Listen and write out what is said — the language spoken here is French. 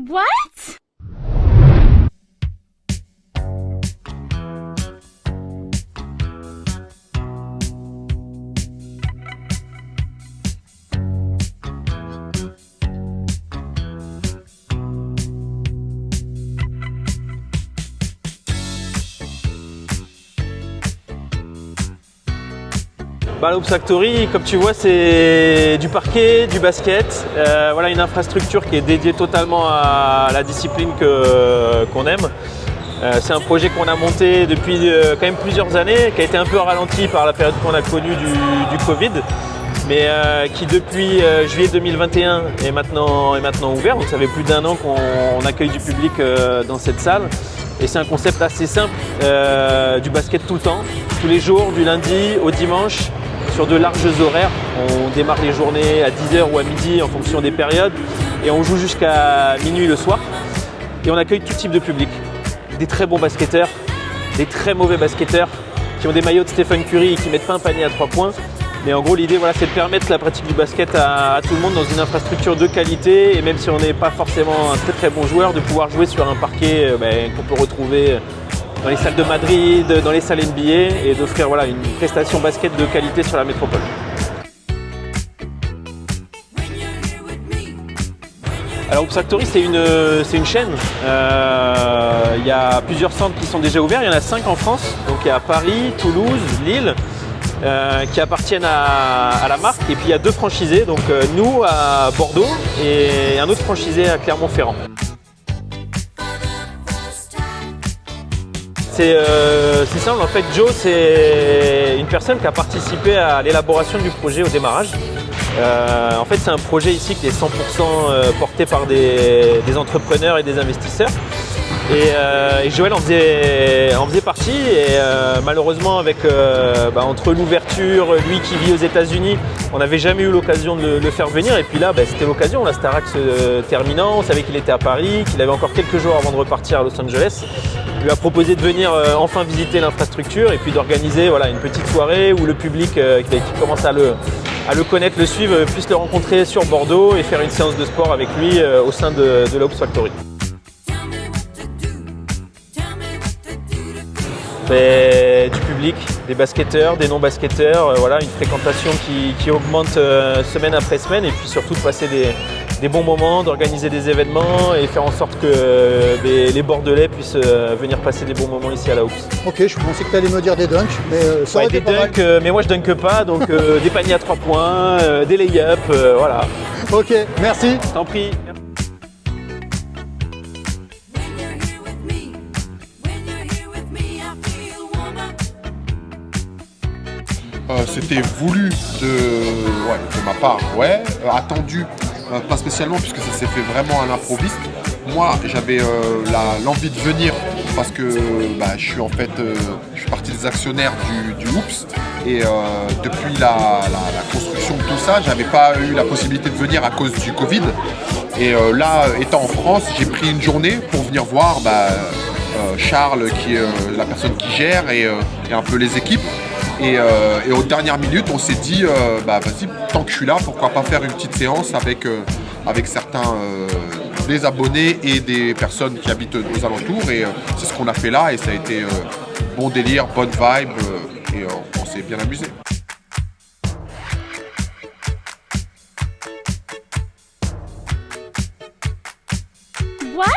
What? La Hoops Factory, comme tu vois, c'est du parquet, du basket. Voilà une infrastructure qui est dédiée totalement à la discipline qu'on aime. C'est un projet qu'on a monté depuis quand même plusieurs années, qui a été un peu ralenti par la période qu'on a connue du Covid, mais qui depuis juillet 2021 est maintenant ouvert. Donc ça fait plus d'1 an qu'on accueille du public dans cette salle. Et c'est un concept assez simple, du basket tout le temps, tous les jours, du lundi au dimanche, sur de larges horaires. On démarre les journées à 10h ou à midi en fonction des périodes et on joue jusqu'à minuit le soir. Et on accueille tout type de public, des très bons basketteurs, des très mauvais basketteurs qui ont des maillots de Stephen Curry et qui ne mettent pas un panier à 3 points. Mais en gros, l'idée, voilà, c'est de permettre la pratique du basket à tout le monde dans une infrastructure de qualité. Et même si on n'est pas forcément un très très bon joueur, de pouvoir jouer sur un parquet qu'on peut retrouver dans les salles de Madrid, dans les salles NBA, et d'offrir voilà, une prestation basket de qualité sur la métropole. Alors Hoops Factory, c'est une chaîne. Il y a plusieurs centres qui sont déjà ouverts. Il y en a 5 en France. Donc il y a Paris, Toulouse, Lille. Qui appartiennent à la marque, et puis il y a 2 franchisés, donc nous à Bordeaux et un autre franchisé à Clermont-Ferrand. C'est simple, en fait Joe c'est une personne qui a participé à l'élaboration du projet au démarrage. En fait c'est un projet ici qui est 100% porté par des entrepreneurs et des investisseurs. Et Joël en faisait partie et malheureusement avec entre l'ouverture, lui qui vit aux États-Unis, on n'avait jamais eu l'occasion de le faire venir, et puis là c'était l'occasion, la Starac se terminant, on savait qu'il était à Paris, qu'il avait encore quelques jours avant de repartir à Los Angeles. Il lui a proposé de venir enfin visiter l'infrastructure et puis d'organiser voilà, une petite soirée où le public qui commence à le connaître, le suivre, puisse le rencontrer sur Bordeaux et faire une séance de sport avec lui au sein de la Hoops Factory. Du public, des basketteurs, des non-basketteurs, voilà, une fréquentation qui augmente semaine après semaine, et puis surtout de passer des bons moments, d'organiser des événements et faire en sorte que les Bordelais puissent venir passer des bons moments ici à la Hoops. Ok, je pensais que tu allais me dire des dunks, mais ça aurait des été pas mal. dunks, mais moi je dunke pas, donc des paniers à 3 points, des lay-ups, voilà. Ok, merci. T'en prie. C'était voulu de ma part, attendu, pas spécialement puisque ça s'est fait vraiment à l'improviste. Moi j'avais l'envie de venir parce que je suis partie des actionnaires du Hoops, et depuis la construction de tout ça, j'avais pas eu la possibilité de venir à cause du Covid. Et là, étant en France, j'ai pris une journée pour venir voir Charles, qui est la personne qui gère, et un peu les équipes. Et aux dernières minutes, on s'est dit, vas-y, tant que je suis là, pourquoi pas faire une petite séance avec certains des abonnés et des personnes qui habitent aux alentours. Et c'est ce qu'on a fait là, et ça a été bon délire, bonne vibe, et on s'est bien amusé. What?